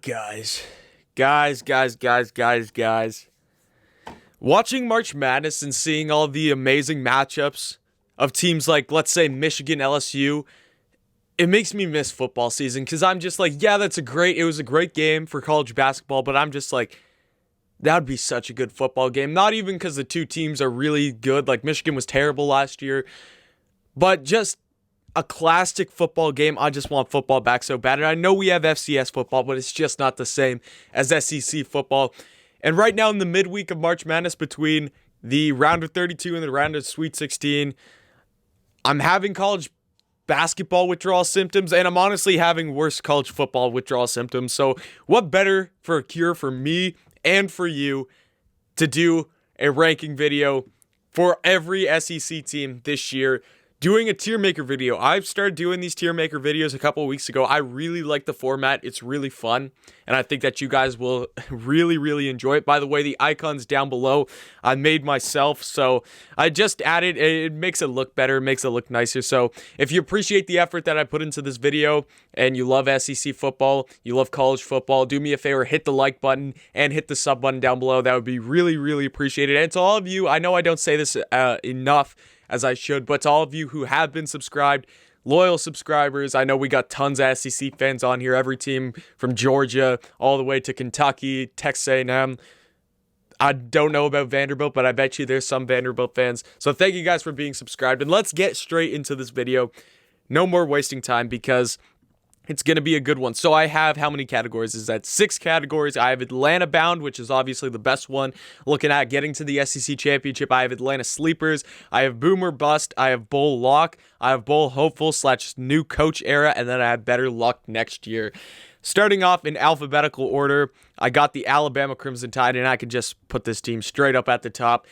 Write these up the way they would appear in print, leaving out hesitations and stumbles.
Guys. Watching March Madness and seeing all the amazing matchups of teams like, let's say, Michigan, LSU, it makes me miss football season because I'm just like, yeah, it was a great game for college basketball, but I'm just like, that would be such a good football game. Not even because the two teams are really good, like Michigan was terrible last year, but just a classic football game. I just want football back so bad. And I know we have FCS football, but it's just not the same as SEC football. And right now in the midweek of March Madness between the round of 32 and the round of Sweet 16, I'm having college basketball withdrawal symptoms, and I'm honestly having worse college football withdrawal symptoms. So what better for a cure for me and for you to do a ranking video for every SEC team this year, doing a tier maker video. I've started doing these tier maker videos a couple of weeks ago. I really like the format. It's really fun, and I think that you guys will really enjoy it. By the way, the icons down below I made myself, so I just added. It makes it look better, makes it look nicer. So if you appreciate the effort that I put into this video and you love SEC football, you love college football, do me a favor, hit the like button and hit the sub button down below. That would be really appreciated. And to all of you, I know I don't say this enough as I should, but to all of you who have been subscribed, loyal subscribers, I know we got tons of SEC fans on here, every team from Georgia all the way to Kentucky, Texas A&M. I don't know about Vanderbilt, but I bet you there's some Vanderbilt fans. So thank you guys for being subscribed, and let's get straight into this video. No more wasting time because it's going to be a good one. So I have, how many categories is that? 6 categories. I have Atlanta bound, which is obviously the best one. Looking at getting to the SEC championship, I have Atlanta sleepers. I have boomer bust. I have bowl lock. I have bowl hopeful / new coach era. And then I have better luck next year. Starting off in alphabetical order, I got the Alabama Crimson Tide, and I could just put this team straight up at the top.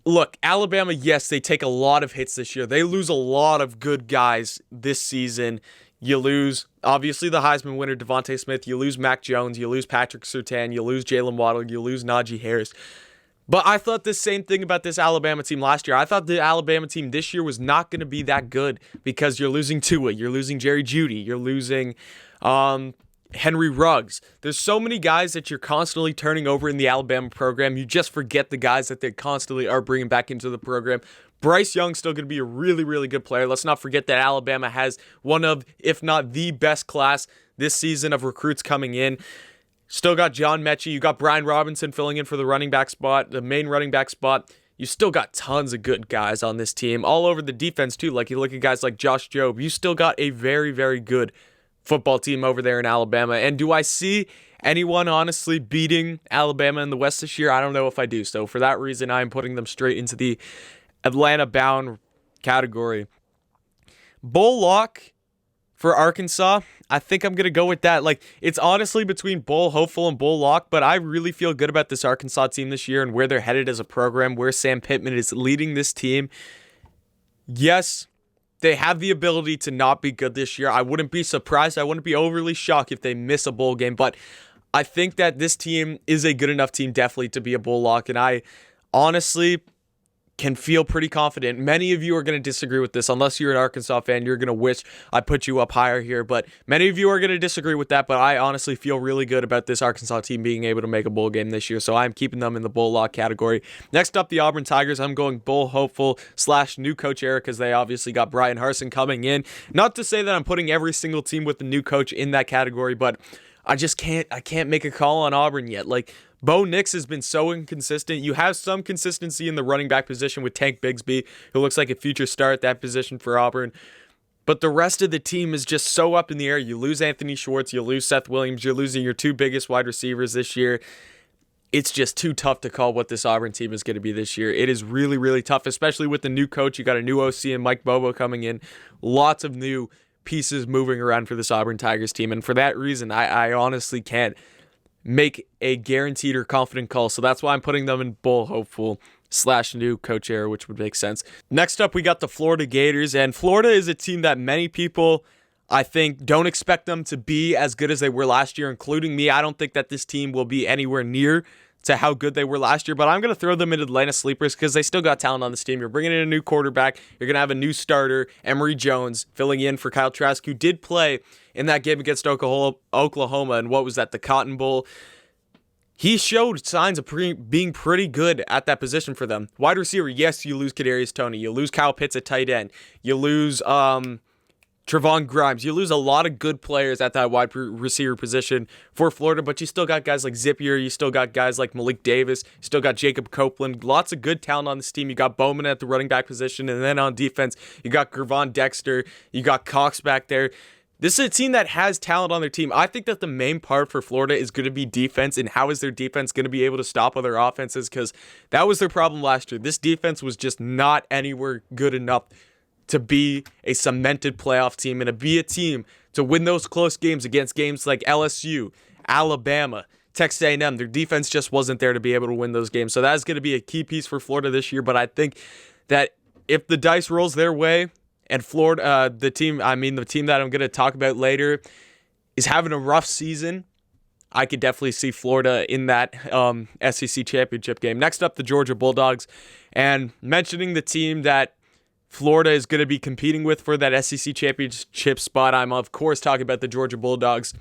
Look, Alabama, yes, they take a lot of hits this year. They lose a lot of good guys this season. You lose, obviously, the Heisman winner, Devontae Smith. You lose Mac Jones. You lose Patrick Surtain. You lose Jalen Waddle. You lose Najee Harris. But I thought the same thing about this Alabama team last year. I thought the Alabama team this year was not going to be that good because you're losing Tua. You're losing Jerry Jeudy. You're losing Henry Ruggs. There's so many guys that you're constantly turning over in the Alabama program. You just forget the guys that they constantly are bringing back into the program. Bryce Young's still going to be a really good player. Let's not forget that Alabama has one of, if not the best class this season of recruits coming in. Still got John Mechie. You got Brian Robinson filling in for the running back spot, the main running back spot. You still got tons of good guys on this team. All over the defense, too. Like, you look at guys like Josh Jobe. You still got a very good football team over there in Alabama. And do I see anyone honestly beating Alabama in the West this year? I don't know if I do. So for that reason, I'm putting them straight into the Atlanta bound category. Bowl lock for Arkansas, I think I'm going to go with that. Like, it's honestly between bowl hopeful and bowl lock, but I really feel good about this Arkansas team this year and where they're headed as a program, where Sam Pittman is leading this team. Yes, they have the ability to not be good this year. I wouldn't be surprised. I wouldn't be overly shocked if they miss a bowl game, but I think that this team is a good enough team definitely to be a bowl lock, and I honestly can feel pretty confident. Many of you are going to disagree with this. Unless you're an Arkansas fan, you're going to wish I put you up higher here, but many of you are going to disagree with that, but I honestly feel really good about this Arkansas team being able to make a bowl game this year, so I'm keeping them in the bowl lock category. Next up, the Auburn Tigers. I'm going bowl hopeful / new coach era because they obviously got Brian Harsin coming in. Not to say that I'm putting every single team with the new coach in that category, but I can't make a call on Auburn yet. Like, Bo Nix has been so inconsistent. You have some consistency in the running back position with Tank Bigsby, who looks like a future star at that position for Auburn. But the rest of the team is just so up in the air. You lose Anthony Schwartz, you lose Seth Williams, you're losing your 2 biggest wide receivers this year. It's just too tough to call what this Auburn team is going to be this year. It is really tough, especially with the new coach. You got a new OC and Mike Bobo coming in. Lots of new pieces moving around for this Auburn Tigers team. And for that reason, I honestly can't make a guaranteed or confident call. So that's why I'm putting them in bowl hopeful / new coach era, which would make sense. Next up, we got the Florida Gators. And Florida is a team that many people, I think, don't expect them to be as good as they were last year, including me. I don't think that this team will be anywhere near to how good they were last year, but I'm going to throw them into Atlanta sleepers because they still got talent on this team. You're bringing in a new quarterback. You're going to have a new starter, Emory Jones, filling in for Kyle Trask, who did play in that game against Oklahoma, and what was that, the Cotton Bowl? He showed signs of being pretty good at that position for them. Wide receiver, yes, you lose Kadarius Toney. You lose Kyle Pitts at tight end. You lose Trevon Grimes. You lose a lot of good players at that wide receiver position for Florida, but you still got guys like Zippier. You still got guys like Malik Davis. You still got Jacob Copeland. Lots of good talent on this team. You got Bowman at the running back position, and then on defense, you got Gervon Dexter. You got Cox back there. This is a team that has talent on their team. I think that the main part for Florida is going to be defense, and how is their defense going to be able to stop other offenses, because that was their problem last year. This defense was just not anywhere good enough to be a cemented playoff team and to be a team to win those close games against games like LSU, Alabama, Texas A&M. Their defense just wasn't there to be able to win those games. So that's going to be a key piece for Florida this year. But I think that if the dice rolls their way and Florida, the team that I'm going to talk about later is having a rough season, I could definitely see Florida in that SEC championship game. Next up, the Georgia Bulldogs. And mentioning the team that Florida is going to be competing with for that SEC championship spot, I'm of course talking about the Georgia Bulldogs.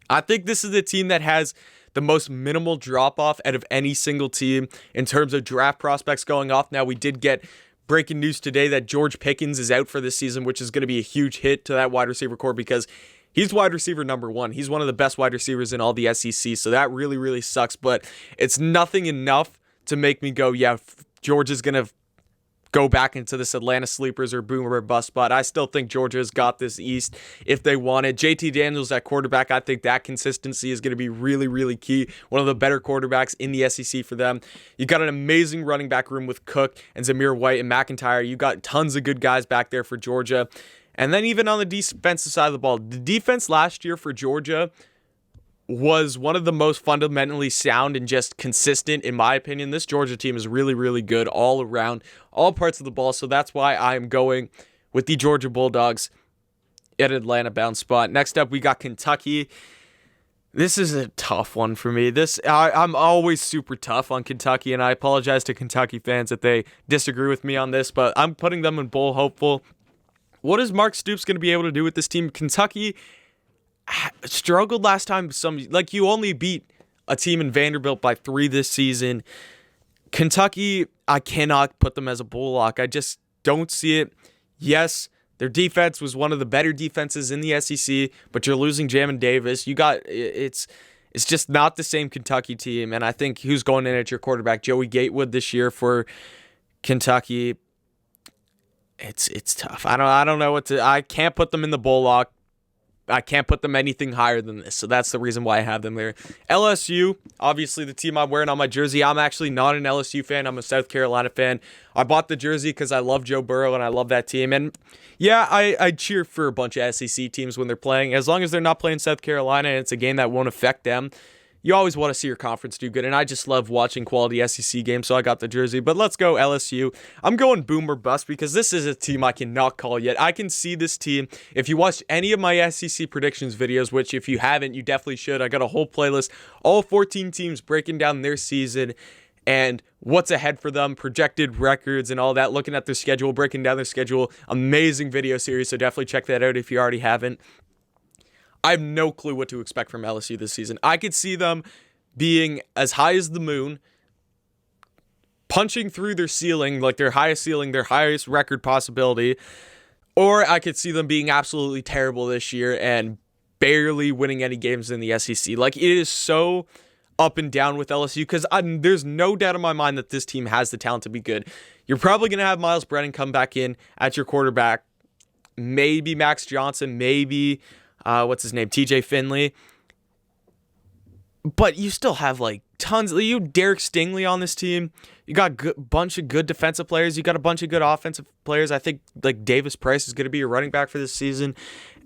I think this is the team that has the most minimal drop-off out of any single team in terms of draft prospects going off. Now, we did get breaking news today that George Pickens is out for this season, which is going to be a huge hit to that wide receiver core because he's wide receiver number one. He's one of the best wide receivers in all the SEC, so that really, really sucks. But it's nothing enough to make me go, yeah, George is going to go back into this Atlanta sleepers or boom or bust spot. I still think Georgia's got this East if they want it. JT Daniels at quarterback, I think that consistency is going to be really, really key. One of the better quarterbacks in the SEC for them. You got an amazing running back room with Cook and Zamir White and McIntyre. You got tons of good guys back there for Georgia. And then even on the defensive side of the ball, the defense last year for Georgia was one of the most fundamentally sound and just consistent, in my opinion. This Georgia team is really, really good all around, all parts of the ball. So that's why I'm going with the Georgia Bulldogs at Atlanta-bound spot. Next up, we got Kentucky. This is a tough one for me. I'm always super tough on Kentucky, and I apologize to Kentucky fans if they disagree with me on this, but I'm putting them in bowl hopeful. What is Mark Stoops going to be able to do with this team? Kentucky struggled last time. You only beat a team in Vanderbilt by 3 this season. Kentucky, I cannot put them as a bowl lock. I just don't see it. Yes, their defense was one of the better defenses in the SEC, but you're losing Jamin Davis. It's just not the same Kentucky team. And I think who's going in at your quarterback? Joey Gatewood this year for Kentucky. It's tough. I don't know what to. I can't put them in the bowl lock. I can't put them anything higher than this, so that's the reason why I have them there. LSU, obviously the team I'm wearing on my jersey. I'm actually not an LSU fan. I'm a South Carolina fan. I bought the jersey because I love Joe Burrow and I love that team. And yeah, I cheer for a bunch of SEC teams when they're playing. As long as they're not playing South Carolina and it's a game that won't affect them, you always want to see your conference do good, and I just love watching quality SEC games, so I got the jersey. But let's go LSU. I'm going boom or bust because this is a team I cannot call yet. I can see this team. If you watched any of my SEC predictions videos, which if you haven't, you definitely should. I got a whole playlist, all 14 teams breaking down their season and what's ahead for them, projected records and all that, looking at their schedule, breaking down their schedule. Amazing video series, so definitely check that out if you already haven't. I have no clue what to expect from LSU this season. I could see them being as high as the moon, punching through their ceiling, like their highest ceiling, their highest record possibility, or I could see them being absolutely terrible this year and barely winning any games in the SEC. Like, it is so up and down with LSU because there's no doubt in my mind that this team has the talent to be good. You're probably going to have Miles Brennan come back in at your quarterback, maybe Max Johnson, maybe TJ Finley. But you still have tons. You Derek Stingley on this team. You got a bunch of good defensive players. You got a bunch of good offensive players. I think Davis Price is going to be a running back for this season.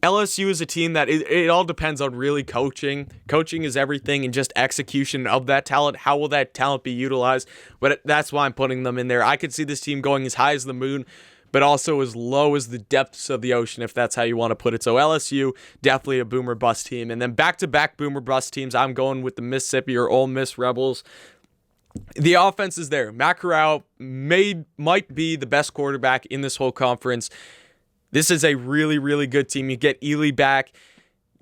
LSU is a team that it all depends on really coaching. Coaching is everything, and just execution of that talent. How will that talent be utilized? But that's why I'm putting them in there. I could see this team going as high as the moon, but also as low as the depths of the ocean, if that's how you want to put it. So LSU, definitely a boomer bust team. And then back-to-back boomer bust teams, I'm going with the Mississippi or Ole Miss Rebels. The offense is there. Matt Corral might be the best quarterback in this whole conference. This is a really, really good team. You get Ely back.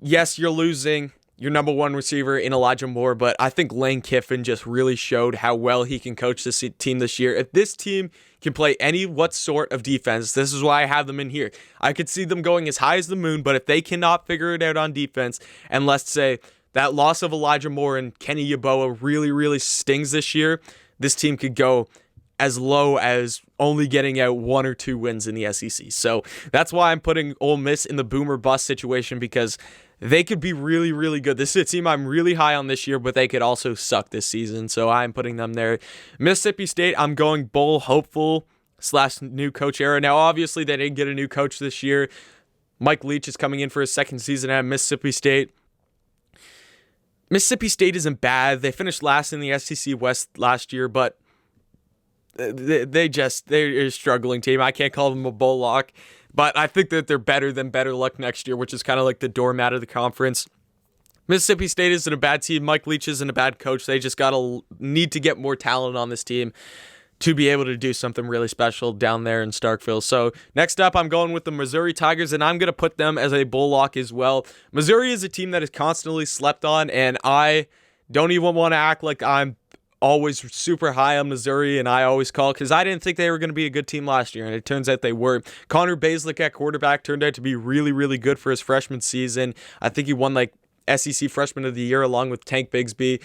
Yes, you're losing your number one receiver in Elijah Moore, but I think Lane Kiffin just really showed how well he can coach this team this year. If this team can play what sort of defense, this is why I have them in here. I could see them going as high as the moon, but if they cannot figure it out on defense, and let's say that loss of Elijah Moore and Kenny Yeboah really, really stings this year, this team could go as low as only getting out 1 or 2 wins in the SEC. So that's why I'm putting Ole Miss in the boomer bust situation, because they could be really, really good. This is a team I'm really high on this year, but they could also suck this season. So I'm putting them there. Mississippi State, I'm going bowl hopeful / new coach era. Now, obviously, they didn't get a new coach this year. Mike Leach is coming in for his second season at Mississippi State. Mississippi State isn't bad. They finished last in the SEC West last year, but they're a struggling team. I can't call them a bowl lock, but I think that they're better than better luck next year, which is kind of like the doormat of the conference. Mississippi State isn't a bad team. Mike Leach isn't a bad coach. They just need to get more talent on this team to be able to do something really special down there in Starkville. So next up, I'm going with the Missouri Tigers, and I'm going to put them as a bowl lock as well. Missouri is a team that is constantly slept on, and I don't even want to act like I'm always super high on Missouri, and I always call, because I didn't think they were going to be a good team last year, and it turns out they were. Connor Bazelak at quarterback turned out to be really, really good for his freshman season. I think he won like SEC Freshman of the Year along with Tank Bigsby.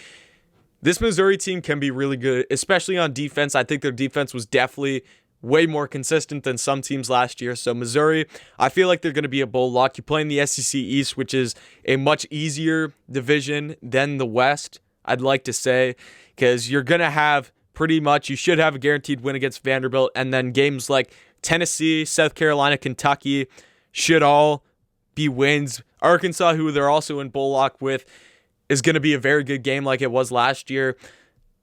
This Missouri team can be really good, especially on defense. I think their defense was definitely way more consistent than some teams last year. So Missouri, I feel like they're going to be a bowl lock. You play in the SEC East, which is a much easier division than the West, I'd like to say, because you're going to have you should have a guaranteed win against Vanderbilt, and then games like Tennessee, South Carolina, Kentucky should all be wins. Arkansas, who they're also in bowl lock with, is going to be a very good game like it was last year.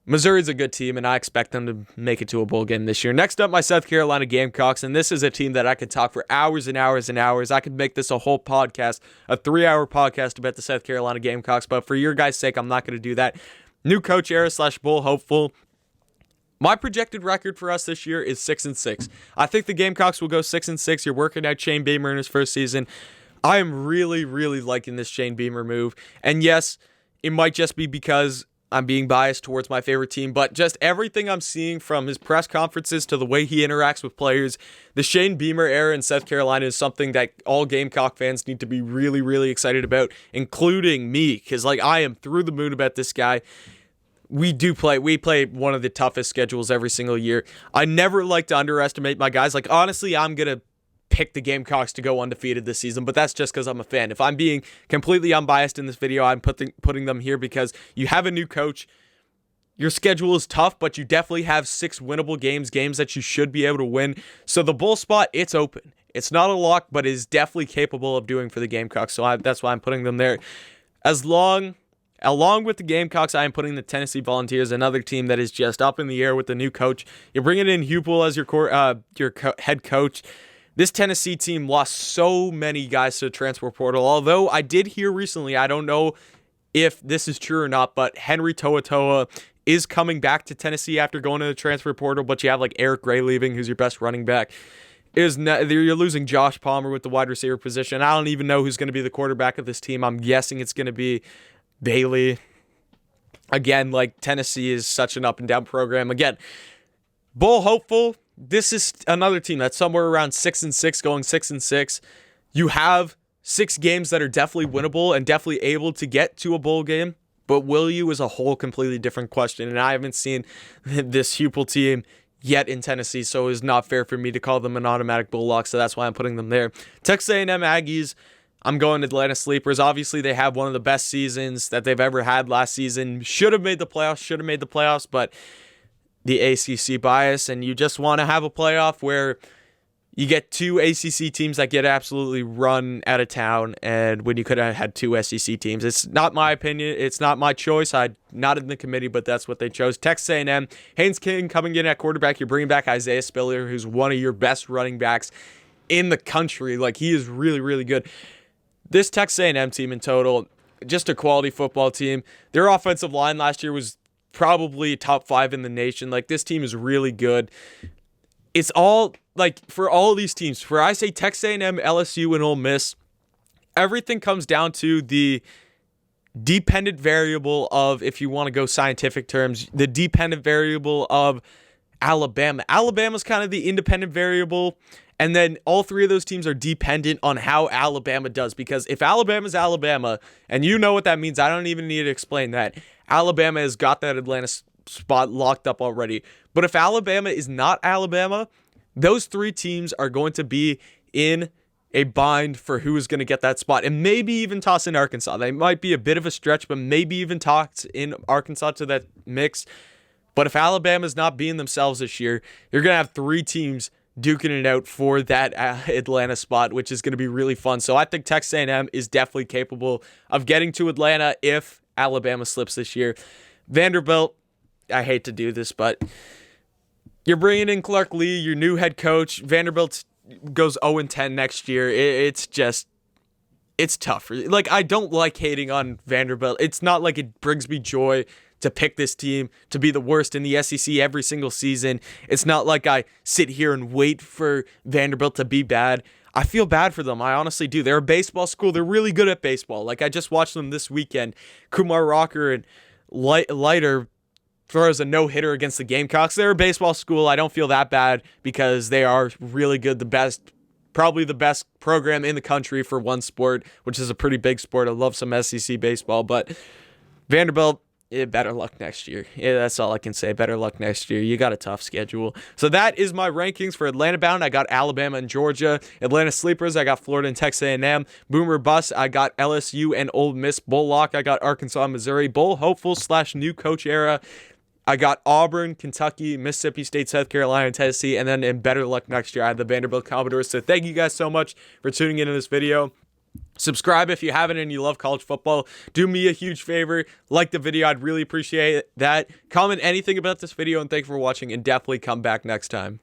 Missouri's a good team, and I expect them to make it to a bowl game this year. Next up, my South Carolina Gamecocks, and this is a team that I could talk for hours and hours and hours. I could make this a whole podcast, a 3-hour podcast about the South Carolina Gamecocks, but for your guys' sake, I'm not going to do that. New coach era / bowl hopeful. My projected record for us this year is 6-6. I think the Gamecocks will go 6-6. You're working out Shane Beamer in his first season. I am really, really liking this Shane Beamer move. And yes, it might just be because I'm being biased towards my favorite team, but just everything I'm seeing from his press conferences to the way he interacts with players, the Shane Beamer era in South Carolina is something that all Gamecock fans need to be really, really excited about, including me, because I am through the moon about this guy. We play one of the toughest schedules every single year. I never like to underestimate my guys. Honestly, I'm going to pick the Gamecocks to go undefeated this season, but that's just because I'm a fan. If I'm being completely unbiased in this video, I'm putting them here because you have a new coach. Your schedule is tough, but you definitely have 6 winnable games that you should be able to win. So the bowl spot, it's open. It's not a lock, but it is definitely capable of doing for the Gamecocks. So that's why I'm putting them there. Along with the Gamecocks, I am putting the Tennessee Volunteers, another team that is just up in the air with the new coach. You're bringing in Hupel as your head coach. This Tennessee team lost so many guys to the transfer portal, although I did hear recently, I don't know if this is true or not, but Henry To'oTo'o is coming back to Tennessee after going to the transfer portal, but you have Eric Gray leaving, who's your best running back. You're losing Josh Palmer with the wide receiver position. I don't even know who's going to be the quarterback of this team. I'm guessing it's going to be Bailey. Again, Tennessee is such an up and down program. Again, bowl hopeful. This is another team that's somewhere around 6-6, going 6-6. You have 6 games that are definitely winnable and definitely able to get to a bowl game, but will you is a whole completely different question, and I haven't seen this Hupel team yet in Tennessee, so it's not fair for me to call them an automatic bowl lock, so that's why I'm putting them there. Texas A&M Aggies, I'm going to Atlanta Sleepers. Obviously, they have one of the best seasons that they've ever had last season. Should have made the playoffs, but the ACC bias, and you just want to have a playoff where You get two ACC teams that get absolutely run out of town, and when you could have had two SEC teams. It's not my opinion. It's not my choice. I'm not in the committee, but that's what they chose. Texas A&M, Haynes King coming in at quarterback. You're bringing back Isaiah Spiller, who's one of your best running backs in the country. Like, he is really, really good. This Texas A&M team in total, just a quality football team. Their offensive line last year was probably top 5 in the nation. Like, this team is really good. It's all, like, for all of these teams, for I say Texas A&M, LSU, and Ole Miss, everything comes down to the dependent variable of, if you want to go scientific terms, the dependent variable of Alabama. Alabama's kind of the independent variable, and then all three of those teams are dependent on how Alabama does, because if Alabama's Alabama, and you know what that means, I don't even need to explain that, Alabama has got that Atlanta spot locked up already. But if Alabama is not Alabama, those three teams are going to be in a bind for who is going to get that spot, and maybe even toss in Arkansas. They might be a bit of a stretch, but maybe even toss in Arkansas to that mix. But if Alabama's not being themselves this year, you're going to have three teams duking it out for that Atlanta spot, which is going to be really fun. So I think Texas A&M is definitely capable of getting to Atlanta if Alabama slips this year. Vanderbilt, I hate to do this, but you're bringing in Clark Lee, your new head coach. Vanderbilt goes 0-10 next year. It's tough. Like, I don't like hating on Vanderbilt. It's not like it brings me joy to pick this team to be the worst in the SEC every single season. It's not like I sit here and wait for Vanderbilt to be bad. I feel bad for them. I honestly do. They're a baseball school. They're really good at baseball. Like, I just watched them this weekend. Kumar Rocker and Leiter throws a no-hitter against the Gamecocks. They're a baseball school. I don't feel that bad because they are really good. Probably the best program in the country for one sport, which is a pretty big sport. I love some SEC baseball, but Vanderbilt, better luck next year. Yeah, that's all I can say. Better luck next year. You got a tough schedule. So that is my rankings for Atlanta bound. I got Alabama and Georgia. Atlanta sleepers, I got Florida and Texas A&M. Boomer bust, I got LSU and Ole Miss. Bull lock, I got Arkansas and Missouri. Bull hopeful / new coach era, I got Auburn, Kentucky, Mississippi State, South Carolina, and Tennessee. And then in better luck next year, I had the Vanderbilt Commodores. So thank you guys so much for tuning into this video. Subscribe if you haven't and you love college football. Do me a huge favor. Like the video. I'd really appreciate that. Comment anything about this video, and thank you for watching, and definitely come back next time.